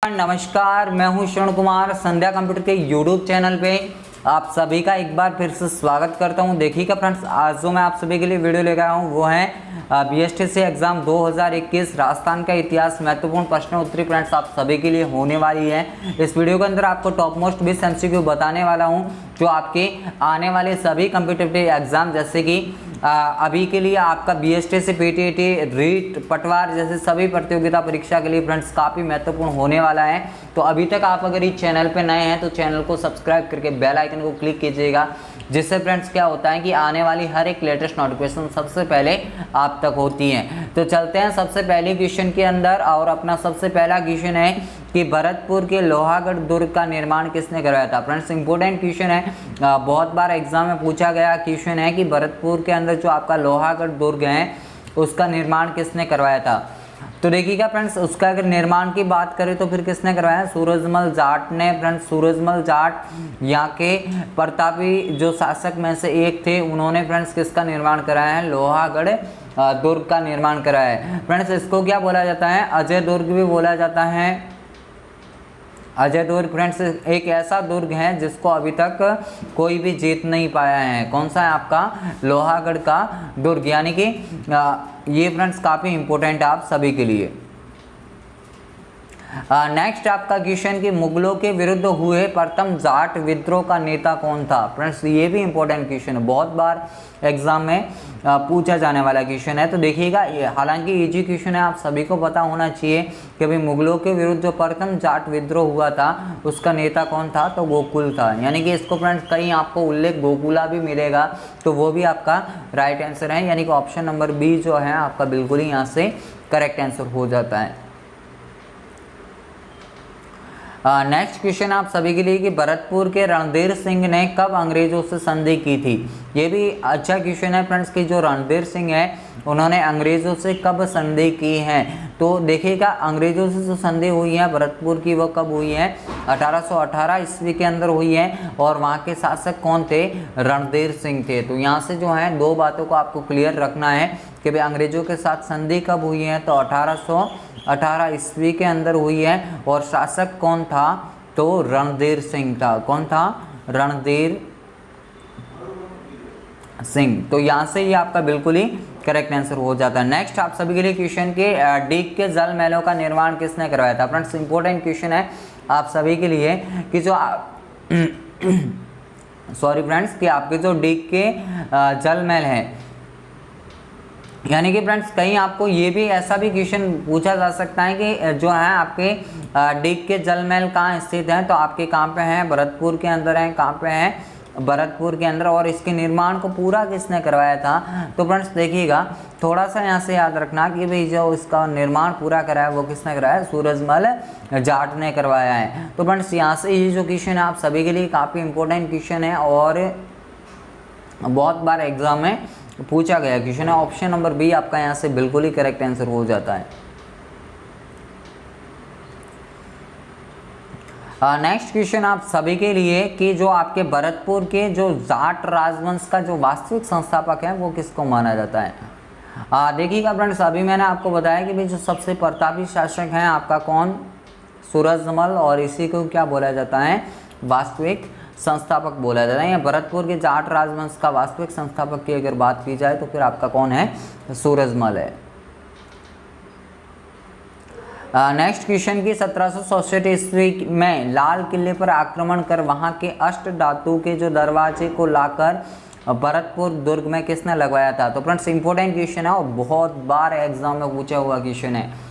नमस्कार, मैं हूं श्रवण कुमार। संध्या कंप्यूटर के यूट्यूब चैनल पे आप सभी का एक बार फिर से स्वागत करता हूं। देखिएगा फ्रेंड्स, आज जो मैं आप सभी के लिए वीडियो लेकर आया हूं वो है बीएसटीसी एग्जाम 2021 राजस्थान का इतिहास महत्वपूर्ण प्रश्न उत्तरी फ्रेंड्स आप सभी के लिए होने वाली है। इस वीडियो के अंदर आपको टॉप मोस्ट 20 एमसीक्यू बताने वाला हूं जो आपके आने वाले सभी कॉम्पिटिटिव एग्जाम जैसे कि अभी के लिए आपका बीएसटीसी पीटीईटी रीट पटवार जैसे सभी प्रतियोगिता परीक्षा के लिए फ्रेंड्स काफ़ी महत्वपूर्ण होने वाला है। तो अभी तक आप अगर इस चैनल पे नए हैं तो चैनल को सब्सक्राइब करके बेल आइकन को क्लिक कीजिएगा, जिससे फ्रेंड्स क्या होता है कि आने वाली हर एक लेटेस्ट नोटिफिकेशन सबसे पहले आप तक होती हैं। तो चलते हैं सबसे पहले क्वेश्चन के अंदर, और अपना सबसे पहला क्वेश्चन है कि भरतपुर के लोहागढ़ दुर्ग का निर्माण किसने करवाया था। फ्रेंड्स इंपॉर्टेंट क्वेश्चन है, बहुत बार एग्जाम में पूछा गया क्वेश्चन है कि भरतपुर के अंदर जो आपका लोहागढ़ दुर्ग है उसका निर्माण किसने करवाया था। तो देखिएगा फ्रेंड्स, उसका अगर निर्माण की बात करें तो फिर किसने करवाया, सूरजमल जाट ने। फ्रेंड्स सूरजमल जाट यहाँ के प्रतापी जो शासक में से एक थे, उन्होंने फ्रेंड्स किसका निर्माण कराया है, लोहागढ़ दुर्ग का निर्माण कराया है। फ्रेंड्स इसको क्या बोला जाता है, अजय दुर्ग भी बोला जाता है। अजय दुर्ग फ्रेंड्स एक ऐसा दुर्ग है जिसको अभी तक कोई भी जीत नहीं पाया है। कौन सा है आपका, लोहागढ़ का दुर्ग, यानी कि ये फ्रेंड्स काफ़ी इंपॉर्टेंट है आप सभी के लिए। नेक्स्ट आपका क्वेश्चन कि मुगलों के विरुद्ध हुए प्रथम जाट विद्रोह का नेता कौन था। फ्रेंड्स ये भी इंपॉर्टेंट क्वेश्चन है, बहुत बार एग्जाम में पूछा जाने वाला क्वेश्चन है। तो देखिएगा, हालांकि इजी क्वेश्चन है, आप सभी को पता होना चाहिए कि भाई मुगलों के विरुद्ध जो प्रथम जाट विद्रोह हुआ था उसका नेता कौन था, तो गोकुल था। यानी कि इसको फ्रेंड्स कहीं आपको उल्लेख गोकुला भी मिलेगा, तो वो भी आपका राइट आंसर है। यानी कि ऑप्शन नंबर बी जो है आपका बिल्कुल ही यहाँ से करेक्ट आंसर हो जाता है। नेक्स्ट क्वेश्चन आप सभी के लिए कि भरतपुर के रणधीर सिंह ने कब अंग्रेजों से संधि की थी। ये भी अच्छा क्वेश्चन है फ्रेंड्स कि जो रणधीर सिंह है उन्होंने अंग्रेजों से कब संधि की है। तो देखिएगा, अंग्रेजों से जो संधि हुई है भरतपुर की वो कब हुई है, 1818 ईस्वी के अंदर हुई है। और वहाँ के शासक कौन थे, रणधीर सिंह थे। तो यहाँ से जो है दो बातों को आपको क्लियर रखना है कि भाई अंग्रेजों के साथ संधि कब हुई है, तो 1818 ईस्वी के अंदर हुई है। और शासक कौन था, तो रणधीर सिंह था। कौन था, रणधीर सिंह। तो यहाँ से ये आपका बिल्कुल ही करेक्ट आंसर हो जाता है। नेक्स्ट आप सभी के लिए क्वेश्चन के डीक के जल महलों का निर्माण किसने करवाया था। फ्रेंड्स इंपॉर्टेंट क्वेश्चन है आप सभी के लिए कि जो सॉरी फ्रेंड्स कि आपके जो डीक के जल महल हैं, यानी कि फ्रेंड्स कहीं आपको ये भी ऐसा भी क्वेश्चन पूछा जा सकता है कि जो है आपके डीक के जल महल कहाँ स्थित हैं, तो आपके कहाँ पे हैं, भरतपुर के अंदर हैं। कहाँ पे हैं, भरतपुर के अंदर। और इसके निर्माण को पूरा किसने करवाया था, तो फ्रेंड्स देखिएगा थोड़ा सा यहाँ से याद रखना कि भाई जो इसका निर्माण पूरा कराया वो किसने कराया, सूरजमल जाट ने करवाया है। तो फ्रेंड्स यहाँ से ये जो क्वेश्चन है आप सभी के लिए काफ़ी इंपॉर्टेंट क्वेश्चन है और बहुत बार एग्जाम में पूछा गया क्वेश्चन है। ऑप्शन नंबर बी आपका यहाँ से बिल्कुल ही करेक्ट आंसर हो जाता है। नेक्स्ट क्वेश्चन आप सभी के लिए कि जो आपके भरतपुर के जो जाट राजवंश का जो वास्तविक संस्थापक है वो किसको माना जाता है। देखिएगा फ्रेंड्स, अभी मैंने आपको बताया कि भाई जो सबसे प्रतापी शासक हैं आपका कौन, सूरजमल, और इसी को क्या बोला जाता है, वास्तविक संस्थापक बोला जाता है। या भरतपुर के जाट राजवंश का वास्तविक संस्थापक की अगर बात की जाए तो फिर आपका कौन है, सूरजमल है। नेक्स्ट क्वेश्चन की 1767 ईस्वी में लाल किले पर आक्रमण कर वहां के अष्ट धातु के जो दरवाजे को लाकर भरतपुर दुर्ग में किसने लगवाया था। तो फ्रेंड्स इंपॉर्टेंट क्वेश्चन है और बहुत बार एग्जाम में पूछा हुआ क्वेश्चन है।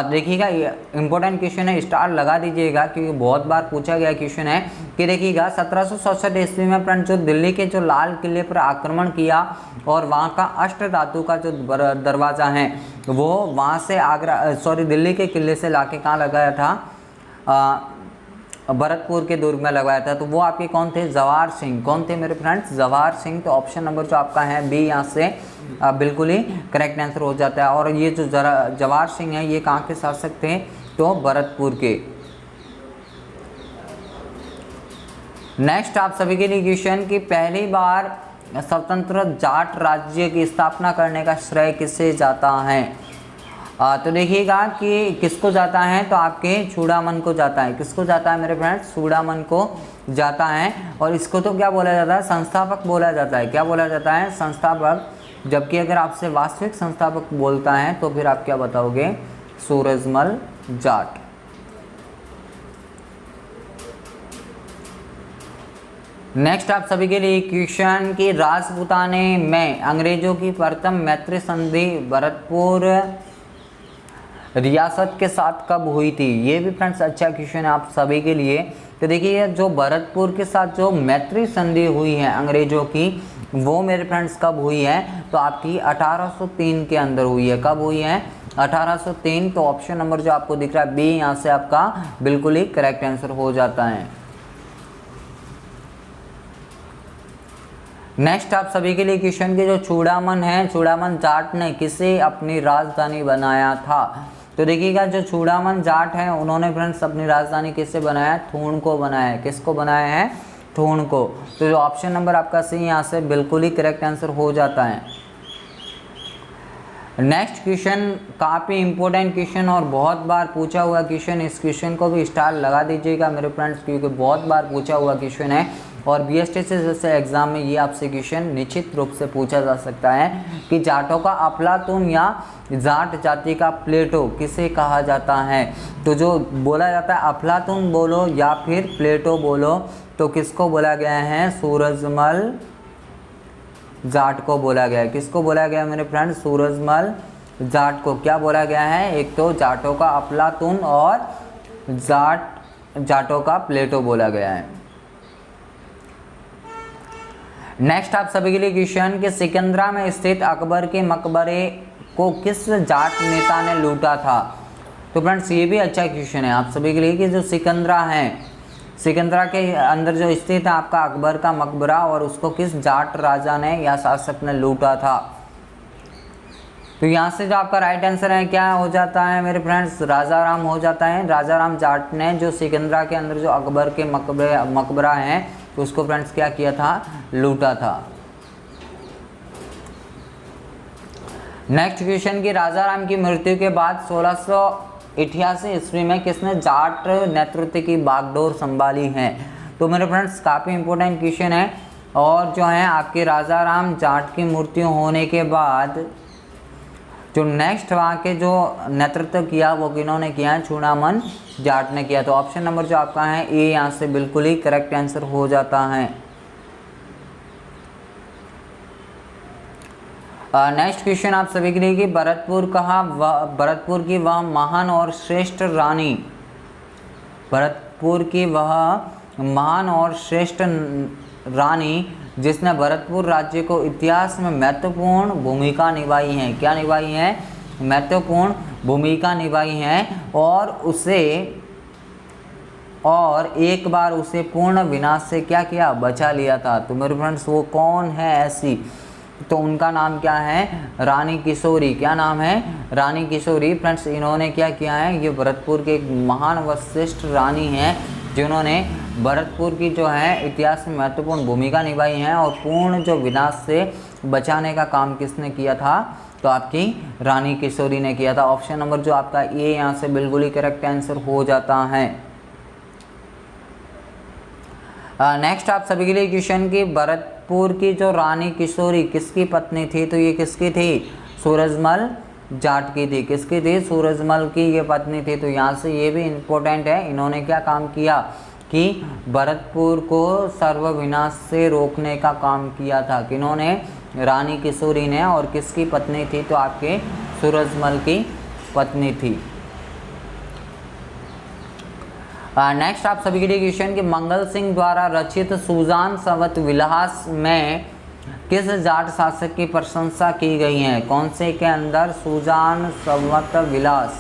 देखिएगा ये इंपॉर्टेंट क्वेश्चन है, स्टार लगा दीजिएगा क्योंकि बहुत बार पूछा गया क्वेश्चन है कि देखिएगा 1767 ईस्वी में फ्रेंड्स जो दिल्ली के जो लाल किले पर आक्रमण किया और वहाँ का अष्ट धातु का जो दरवाज़ा है वो वहाँ से दिल्ली के किले से लाके कहाँ लगाया था, भरतपुर के दुर्ग में लगवाया था। तो वो आपके कौन थे, जवाहर सिंह। कौन थे मेरे फ्रेंड्स, जवाहर सिंह। तो ऑप्शन नंबर जो आपका है बी यहाँ से बिल्कुल ही करेक्ट आंसर हो जाता है। और ये जो जवाहर सिंह है ये कहाँ के शासक थे, तो भरतपुर के। नेक्स्ट आप सभी के लिए क्वेश्चन कि पहली बार स्वतंत्र जाट राज्य की स्थापना करने का श्रेय किसे जाता है। तो देखिएगा कि किसको जाता है, तो आपके चूड़ामन को जाता है। किसको जाता है मेरे फ्रेंड्स, चूड़ामन को जाता है। और इसको तो क्या बोला जाता है, संस्थापक बोला जाता है। क्या बोला जाता है, संस्थापक। जबकि अगर आपसे वास्तविक संस्थापक बोलता है तो फिर आप क्या बताओगे, सूरजमल जाट। नेक्स्ट आप सभी के लिए क्वेश्चन कि राजपूताने में अंग्रेजों की प्रथम मैत्री संधि भरतपुर रियासत के साथ कब हुई थी। ये भी फ्रेंड्स अच्छा क्वेश्चन है आप सभी के लिए। तो देखिए जो भरतपुर के साथ जो मैत्री संधि हुई है अंग्रेजों की, वो मेरे फ्रेंड्स कब हुई है, तो आपकी 1803 के अंदर हुई है। कब हुई है, 1803। तो ऑप्शन नंबर जो आपको दिख रहा है बी, यहाँ से आपका बिल्कुल ही करेक्ट आंसर हो जाता है। नेक्स्ट आप सभी के लिए क्वेश्चन के जो चूड़ामन है, चूड़ामन जाट ने किसे अपनी राजधानी बनाया था। तो देखिएगा जो चूड़ामन जाट है उन्होंने फ्रेंड्स अपनी राजधानी किससे बनाया, थूण को बनाया है। किसको बनाया है, थूण को। तो जो ऑप्शन नंबर आपका सी यहाँ से बिल्कुल ही करेक्ट आंसर हो जाता है। नेक्स्ट क्वेश्चन काफ़ी इंपॉर्टेंट क्वेश्चन और बहुत बार पूछा हुआ क्वेश्चन। इस क्वेश्चन को भी स्टार लगा दीजिएगा मेरे फ्रेंड्स, क्योंकि बहुत बार पूछा हुआ क्वेश्चन है और बीएसटीसी जैसे एग्जाम में ये आपसे क्वेश्चन निश्चित रूप से पूछा जा सकता है कि जाटों का अफलातून या जाट जाति का प्लेटो किसे कहा जाता है। तो जो बोला जाता है अफलातून बोलो या फिर प्लेटो बोलो, तो किसको बोला गया है, सूरजमल जाट को बोला गया है। किसको बोला गया मेरे फ्रेंड, सूरजमल जाट को। क्या बोला गया है, एक तो जाटों का अफलातून और जाटों का प्लेटो बोला गया है। नेक्स्ट आप सभी के लिए क्वेश्चन कि सिकंदरा में स्थित अकबर के मकबरे को किस जाट नेता ने लूटा था। तो फ्रेंड्स ये भी अच्छा क्वेश्चन है आप सभी के लिए कि जो सिकंदरा है, सिकंदरा के अंदर जो स्थित है आपका अकबर का मकबरा, और उसको किस जाट राजा ने या शासक ने लूटा था। तो यहाँ से जो आपका राइट आंसर है क्या हो जाता है मेरे फ्रेंड्स, राजा राम हो जाता है। राजा राम जाट ने जो सिकंदरा के अंदर जो अकबर के मकबरा है तो उसको फ्रेंड्स क्या किया था, लूटा था। नेक्स्ट क्वेश्चन की राजा राम की मृत्यु के बाद 1688 ईस्वी में किसने जाट नेतृत्व की बागडोर संभाली है। तो मेरे फ्रेंड्स काफ़ी इंपॉर्टेंट क्वेश्चन है। और जो है आपके राजा राम जाट की मृत्यु होने के बाद जो नेक्स्ट वहाँ के जो नेतृत्व किया वो किन्होंने किया है, चूड़ामन जाट ने किया। तो ऑप्शन नंबर जो आपका है ए यहाँ से बिल्कुल ही करेक्ट आंसर हो जाता है। नेक्स्ट क्वेश्चन आप सभी के लिए कि भरतपुर की वह महान और श्रेष्ठ रानी, भरतपुर की वह महान और श्रेष्ठ रानी जिसने भरतपुर राज्य को इतिहास में महत्वपूर्ण भूमिका निभाई है। क्या निभाई है, महत्वपूर्ण भूमिका निभाई है। और एक बार उसे पूर्ण विनाश से क्या किया, बचा लिया था। तो मेरे फ्रेंड्स वो कौन है ऐसी, तो उनका नाम क्या है, रानी किशोरी। क्या नाम है, रानी किशोरी। फ्रेंड्स इन्होंने क्या किया है, ये भरतपुर के एक महान व श्रेष्ठ रानी हैं जिन्होंने भरतपुर की जो है इतिहास में महत्वपूर्ण भूमिका निभाई है और पूर्ण जो विनाश से बचाने का काम किसने किया था, तो आपकी रानी किशोरी ने किया था। ऑप्शन नंबर जो आपका ए यहाँ से बिल्कुल ही करेक्ट आंसर हो जाता है। नेक्स्ट आप सभी के लिए क्वेश्चन की भरतपुर की जो रानी किशोरी किसकी पत्नी थी। तो ये किसकी थी, सूरजमल जाट की थी। किसकी थी, सूरजमल की ये पत्नी थी। तो यहाँ से ये भी इम्पोर्टेंट है, इन्होंने क्या काम किया कि भरतपुर को सर्वविनाश से रोकने का काम किया था। किन्होंने, रानी किशोरी ने। और किसकी पत्नी थी, तो आपके सूरजमल की पत्नी थी। नेक्स्ट आप सभी के लिए क्वेश्चन कि मंगल सिंह द्वारा रचित सुजान संवत विलास में किस जाट शासक की प्रशंसा की गई है। कौन से के अंदर, सुजान संवत विलास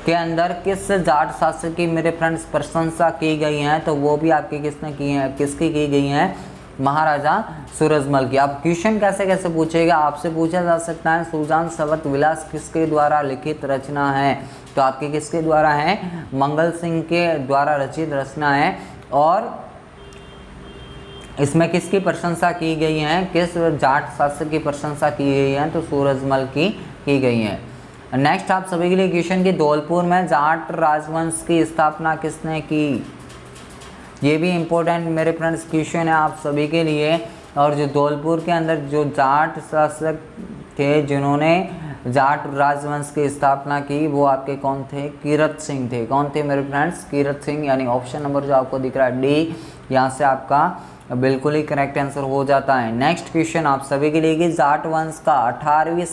के अंदर किस जाट शासक की मेरे फ्रेंड्स प्रशंसा की गई है। तो वो भी आपकी किसने की है, किसकी की गई है, महाराजा सूरजमल की। आप क्वेश्चन कैसे कैसे पूछेगा, आपसे पूछा जा सकता है सुजान संवत विलास किसके द्वारा लिखित रचना है। तो आपके किसके द्वारा है, मंगल सिंह के द्वारा रचित रचना है। और इसमें किसकी प्रशंसा की गई है, किस जाट शासक की प्रशंसा की गई है, तो सूरजमल की गई है। नेक्स्ट आप सभी के लिए क्वेश्चन की धौलपुर में जाट राजवंश की स्थापना किसने की। ये भी इम्पोर्टेंट मेरे फ्रेंड्स क्वेश्चन है आप सभी के लिए। और जो धौलपुर के अंदर जो जाट शासक थे जिन्होंने जाट राजवंश की स्थापना की वो आपके कौन थे, कीरत सिंह थे। कौन थे मेरे फ्रेंड्स, कीरत सिंह। यानी ऑप्शन नंबर जो आपको दिख रहा है डी, यहाँ से आपका बिल्कुल ही करेक्ट आंसर हो जाता है। नेक्स्ट क्वेश्चन आप सभी के लिए कि जाट वंश का 18वीं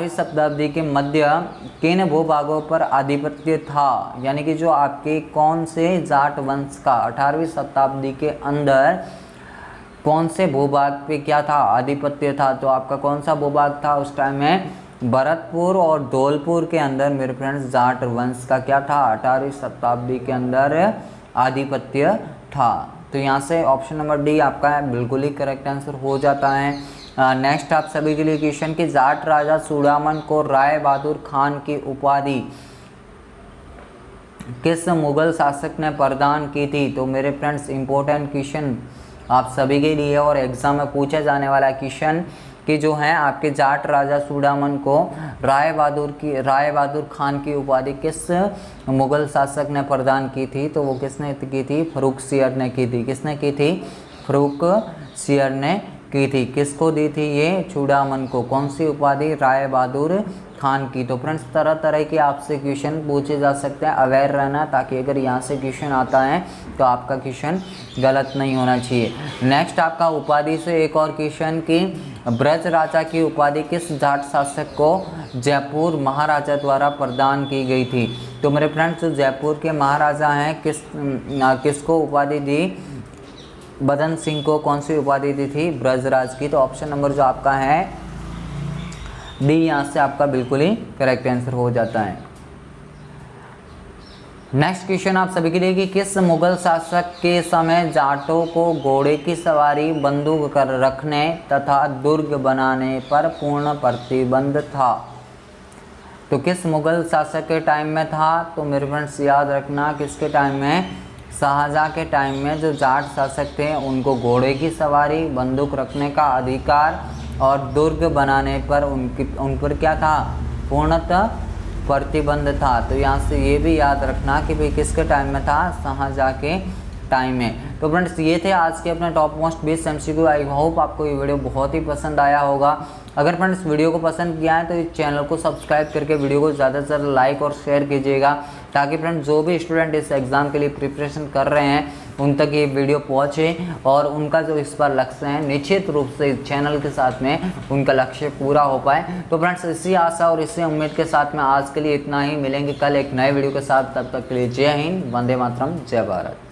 शताब्दी के मध्य किन भूभागों पर आधिपत्य था। यानी कि जो आपके कौन से जाट वंश का 18वीं शताब्दी के अंदर कौन से भूभाग पे क्या था, आधिपत्य था। तो आपका कौन सा भूभाग था उस टाइम में, भरतपुर और धौलपुर के अंदर मेरे फ्रेंड्स जाट वंश का क्या था, 18वीं शताब्दी के अंदर आधिपत्य था। तो यहाँ से ऑप्शन नंबर डी आपका बिल्कुल ही करेक्ट आंसर हो जाता है। नेक्स्ट आप सभी के लिए क्वेश्चन कि जाट राजा चूड़ामन को राय बहादुर खान की उपाधि किस मुगल शासक ने प्रदान की थी। तो मेरे फ्रेंड्स इंपॉर्टेंट क्वेश्चन आप सभी के लिए और एग्जाम में पूछा जाने वाला क्वेश्चन कि जो है आपके जाट राजा चूड़ामन को राय बहादुर खान की उपाधि किस मुगल शासक ने प्रदान की थी। तो वो किसने की थी, फर्रुख सियर ने की थी। किसने की थी, फर्रुख सियर ने की थी। किसको दी थी ये, चूड़ामन को। कौन सी उपाधि, राय बहादुर खान की। तो फ्रेंड्स तरह तरह के आपसे क्वेश्चन पूछे जा सकते हैं, अवेयर रहना, ताकि अगर यहाँ से क्वेश्चन आता है तो आपका क्वेश्चन गलत नहीं होना चाहिए। नेक्स्ट आपका उपाधि से एक और क्वेश्चन कि ब्रज राजा की उपाधि किस जाट शासक को जयपुर महाराजा द्वारा प्रदान की गई थी। तो मेरे फ्रेंड्स जो जयपुर के महाराजा हैं किसको उपाधि दी, बदन सिंह को कौन सी उपाधि दी थी, ब्रजराज की। तो ऑप्शन नंबर जो आपका है डी, यहाँ से आपका बिल्कुल ही करेक्ट आंसर हो जाता है। नेक्स्ट क्वेश्चन आप सभी के लिए कि किस मुगल शासक के समय जाटों को घोड़े की सवारी, बंदूक कर रखने तथा दुर्ग बनाने पर पूर्ण प्रतिबंध था। तो किस मुगल शासक के टाइम में था। तो मेरे फ्रेंड्स याद रखना किसके टाइम में, शाहजहाँ के टाइम में जो जाट शासक थे उनको घोड़े की सवारी, बंदूक रखने का अधिकार और दुर्ग बनाने पर उन पर क्या था, पूर्णतः प्रतिबंध था। तो यहाँ से ये भी याद रखना कि भाई किसके टाइम में था, शाहजहाँ के टाइम में। तो फ्रेंड्स ये थे आज के अपने top most 20 MCQ। I hope आपको ये वीडियो बहुत ही पसंद आया होगा। अगर फ्रेंड्स वीडियो को पसंद किया है तो इस चैनल को सब्सक्राइब करके वीडियो को ज़्यादा से ज़्यादा लाइक और शेयर कीजिएगा, ताकि फ्रेंड्स जो भी स्टूडेंट इस एग्ज़ाम के लिए प्रिपरेशन कर रहे हैं उन तक ये वीडियो पहुँचे और उनका जो इस बार लक्ष्य है निश्चित रूप से इस चैनल के साथ में उनका लक्ष्य पूरा हो पाए। तो फ्रेंड्स इसी आशा और इसी उम्मीद के साथ में आज के लिए इतना ही। मिलेंगे कल एक नए वीडियो के साथ, तब तक के लिए जय हिंद, वंदे मातरम, जय भारत।